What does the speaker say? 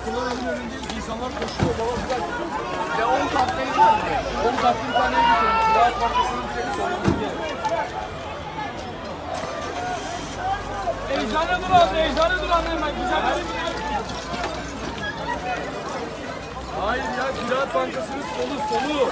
Kullananın önündeyiz. İnsanlar koşuyor. Baba güzel. Ya 10 tatlıyı var mı? 10 tatlıyı taneye gidiyoruz. Rahat parçasının direkt sonunda. Eczane duran hemen. Güzel bir şey. Hayır ya, Ziraat Bankası'nın solu.